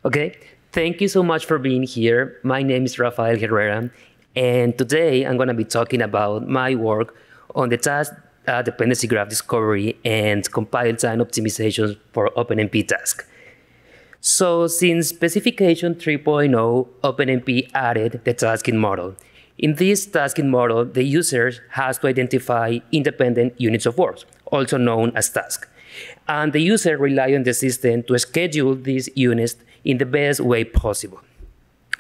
Okay, thank you so much for being here. My name is Rafael Herrera, and today I'm going to be talking about my work on the task dependency graph discovery and compile time optimizations for OpenMP Tasks. So since specification 3.0, OpenMP added the tasking model. In this tasking model, the user has to identify independent units of work, also known as tasks. And the user relies on the system to schedule these units in the best way possible.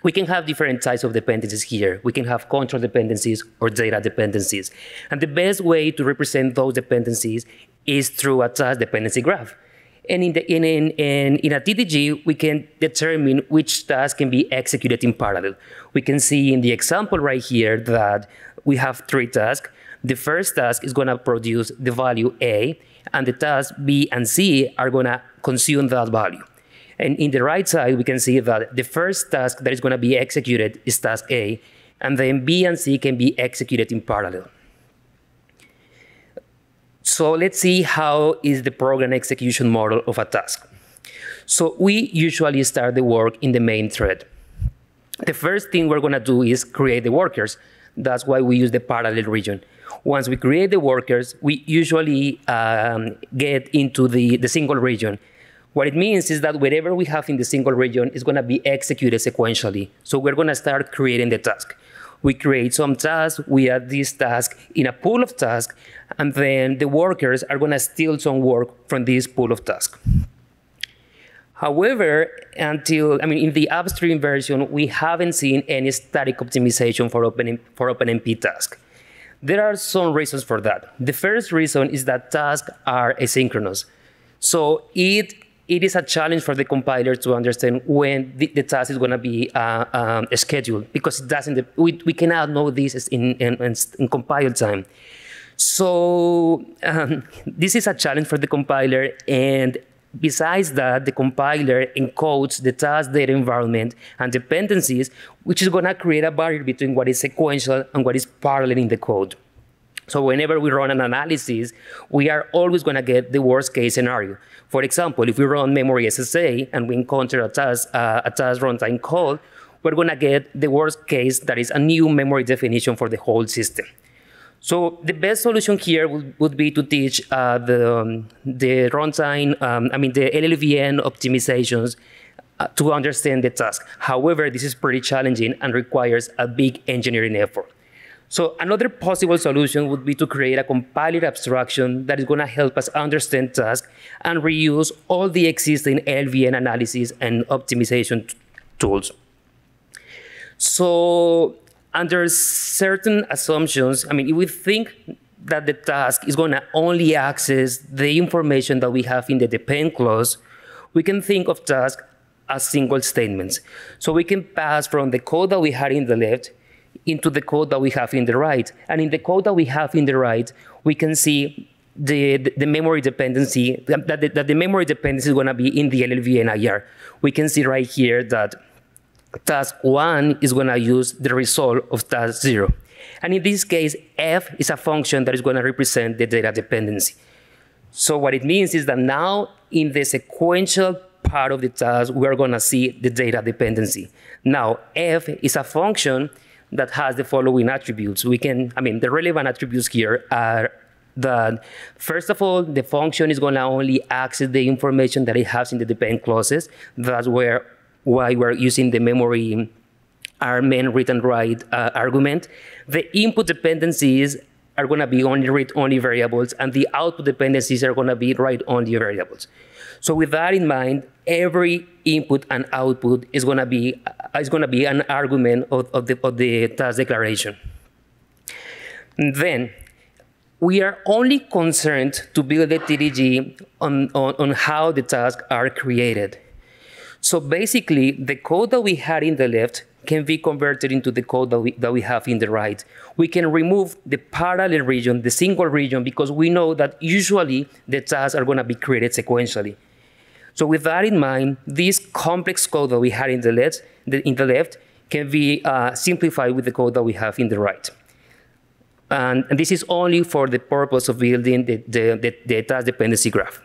We can have different types of dependencies here. We can have control dependencies or data dependencies. And the best way to represent those dependencies is through a task dependency graph. And in a TDG, we can determine which task can be executed in parallel. We can see in the example right here that we have 3 tasks. The first task is going to produce the value A, and the tasks B and C are going to consume that value. And in the right side, we can see that the first task that is going to be executed is task A, and then B and C can be executed in parallel. So let's see how is the program execution model of a task. So we usually start the work in the main thread. The first thing we're going to do is create the workers. That's why we use the parallel region. Once we create the workers, we usually get into the single region. What it means is that whatever we have in the single region is going to be executed sequentially. So we're going to start creating the task. We create some tasks, we add this task in a pool of tasks, and then the workers are going to steal some work from this pool of tasks. However, in the upstream version, we haven't seen any static optimization for OpenMP Tasks. There are some reasons for that. The first reason is that tasks are asynchronous. So it is a challenge for the compiler to understand when the task is going to be scheduled, because we cannot know this in compile time. So this is a challenge for the compiler, and besides that, the compiler encodes the task data environment and dependencies, which is going to create a barrier between what is sequential and what is parallel in the code. So whenever we run an analysis, we are always going to get the worst case scenario. For example, if we run memory SSA and we encounter a task runtime call, we're going to get the worst case that is a new memory definition for the whole system. So the best solution here would be to teach the runtime, the LLVM optimizations to understand the task. However, this is pretty challenging and requires a big engineering effort. So another possible solution would be to create a compiler abstraction that is going to help us understand tasks and reuse all the existing LLVM analysis and optimization tools. So under certain assumptions, if we think that the task is going to only access the information that we have in the depend clause, we can think of tasks as single statements. So we can pass from the code that we had in the left into the code that we have in the right. And in the code that we have in the right, we can see the memory dependency, that the memory dependency is going to be in the LLVM-IR. We can see right here that task 1 is going to use the result of task 0. And in this case, f is a function that is going to represent the data dependency. So what it means is that now in the sequential part of the task, we're going to see the data dependency. Now, f is a function that has the following attributes. The relevant attributes here are that, first of all, the function is going to only access the information that it has in the depend clauses. That's why we're using the memory main read and write argument. The input dependencies are going to be only read-only variables, and the output dependencies are going to be write-only variables. So with that in mind, every input and output is going to be an argument of the task declaration. And then we are only concerned to build the TDG on how the tasks are created. So basically, the code that we had in the left can be converted into the code that we have in the right. We can remove the parallel region, the single region, because we know that usually the tasks are going to be created sequentially. So with that in mind, this complex code that we had in the left can be simplified with the code that we have in the right. And this is only for the purpose of building the task dependency graph.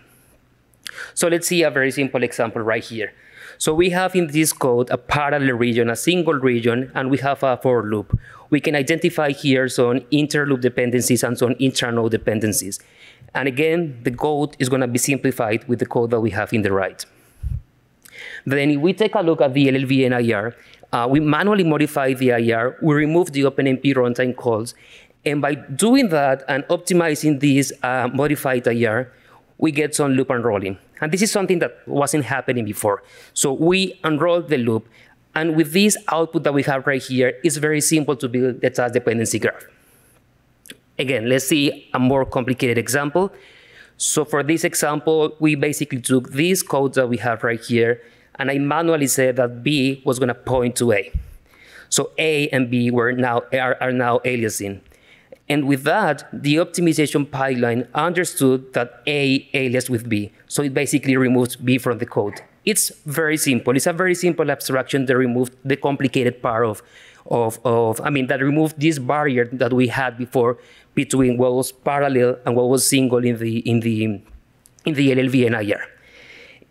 So let's see a very simple example right here. So we have in this code a parallel region, a single region, and we have a for loop. We can identify here some interloop dependencies and some intranode dependencies. And again, the code is going to be simplified with the code that we have in the right. Then if we take a look at the LLVM-IR, we manually modify the IR, we remove the OpenMP runtime calls, and by doing that and optimizing this modified IR, we get some loop unrolling. And this is something that wasn't happening before. So we unroll the loop, and with this output that we have right here, it's very simple to build the task dependency graph. Again, let's see a more complicated example. So for this example, we basically took these codes that we have right here, and I manually said that B was going to point to A. So A and B are now aliasing. And with that, the optimization pipeline understood that A aliased with B. So it basically removes B from the code. It's very simple. It's a very simple abstraction that removed the complicated part that removed this barrier that we had before between what was parallel and what was single in the LLVM-IR.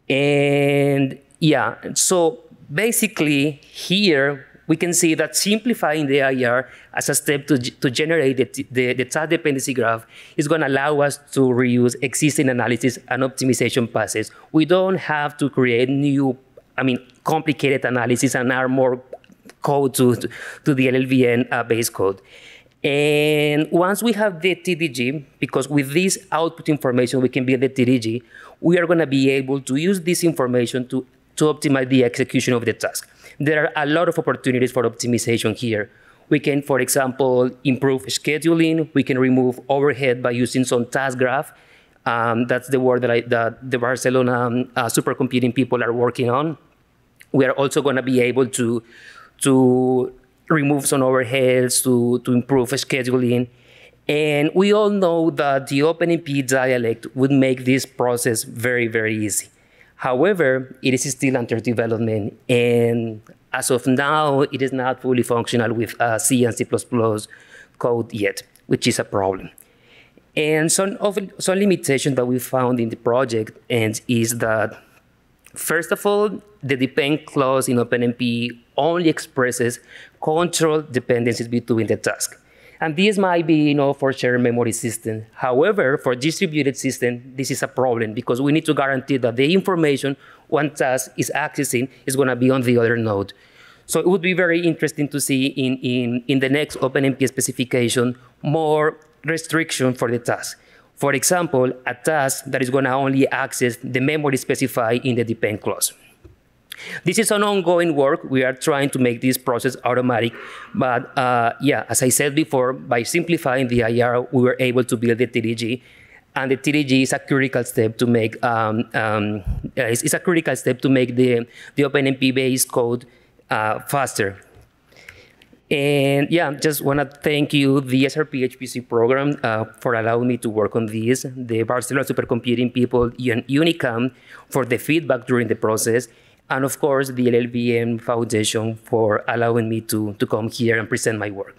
And yeah, so basically here we can see that simplifying the IR as a step to generate the task dependency graph is going to allow us to reuse existing analysis and optimization passes. We don't have to create new, complicated analysis and add more code to the LLVM base code. And once we have the TDG, because with this output information we can build the TDG, we are going to be able to use this information to optimize the execution of the task. There are a lot of opportunities for optimization here. We can, for example, improve scheduling. We can remove overhead by using some task graph. That's the work that the Barcelona supercomputing people are working on. We are also going to be able to remove some overheads, to improve scheduling. And we all know that the OpenMP dialect would make this process very, very easy. However, it is still under development, and as of now, it is not fully functional with C and C++ code yet, which is a problem. And some limitations that we found in the project is that, first of all, the depend clause in OpenMP only expresses control dependencies between the tasks. And this might be, for shared memory system. However, for distributed system, this is a problem because we need to guarantee that the information one task is accessing is going to be on the other node. So it would be very interesting to see in the next OpenMP specification more restriction for the task. For example, a task that is going to only access the memory specified in the depend clause. This is an ongoing work. We are trying to make this process automatic. But yeah, as I said before, by simplifying the IR, we were able to build the TDG. And the TDG is a critical step to make the OpenMP base code faster. And yeah, just want to thank you, the SRP HPC program, for allowing me to work on this, the Barcelona supercomputing people, and Unicam for the feedback during the process, and of course, the LLVM Foundation for allowing me to come here and present my work.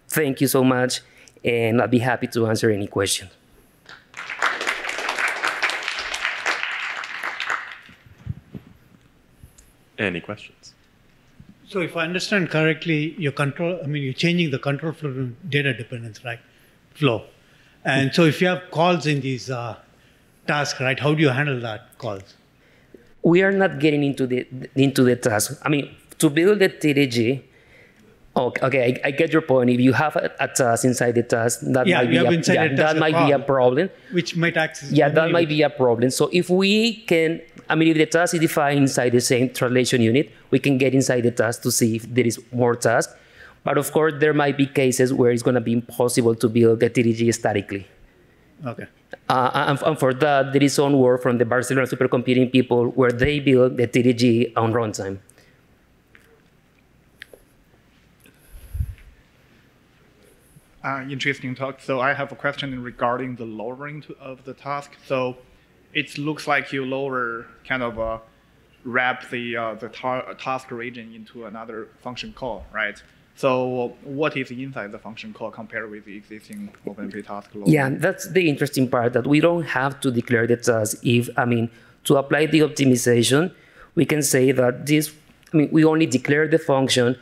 Thank you so much, and I'll be happy to answer any questions. Any questions? So if I understand correctly, you're changing the control flow to data dependence, right? Flow. And so if you have calls in these tasks, right, how do you handle that calls? We are not getting into the task. To build the TDG, okay, I get your point. If you have a task inside the task, that might be a problem. Which might access. Yeah, that might be a problem. So if we can, if the task is defined inside the same translation unit, we can get inside the task to see if there is more task. But of course, there might be cases where it's going to be impossible to build the TDG statically. Okay. And for that, there is some work from the Barcelona supercomputing people where they build the TDG on runtime. Interesting talk. So I have a question regarding the lowering of the task. So it looks like you wrap the task region into another function call, right? So what is inside the function call compared with the existing OpenMP task loader? Yeah, that's the interesting part, that we don't have to declare the task if, To apply the optimization, we can say that this, we only declare the function,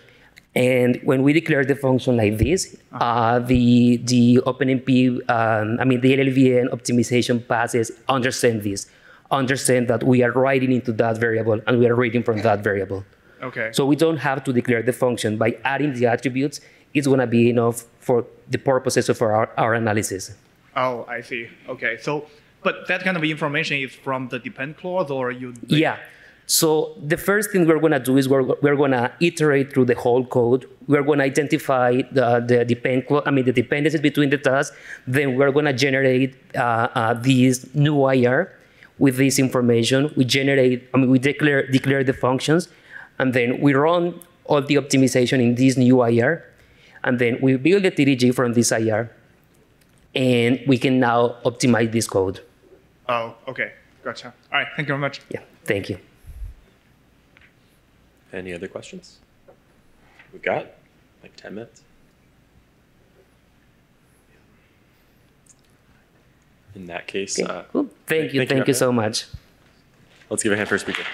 and when we declare the function like this, the OpenMP, the LLVM optimization passes understand this, understand that we are writing into that variable and we are reading from that variable. Okay. So we don't have to declare the function. By adding the attributes, it's going to be enough for the purposes of our analysis. Oh, I see. Okay. So, but that kind of information is from the depend clause, or you? Yeah. So the first thing we're going to do is we're going to iterate through the whole code. We're going to identify the dependencies between the tasks. Then we're going to generate this new IR with this information. We declare the functions, and then we run all the optimization in this new IR, and then we build the TDG from this IR, and we can now optimize this code. Oh, okay. Gotcha. All right. Thank you very much. Yeah. Thank you. Any other questions? We've got like 10 minutes. In that case, Cool. Thank you so much. Let's give a hand for a speaker.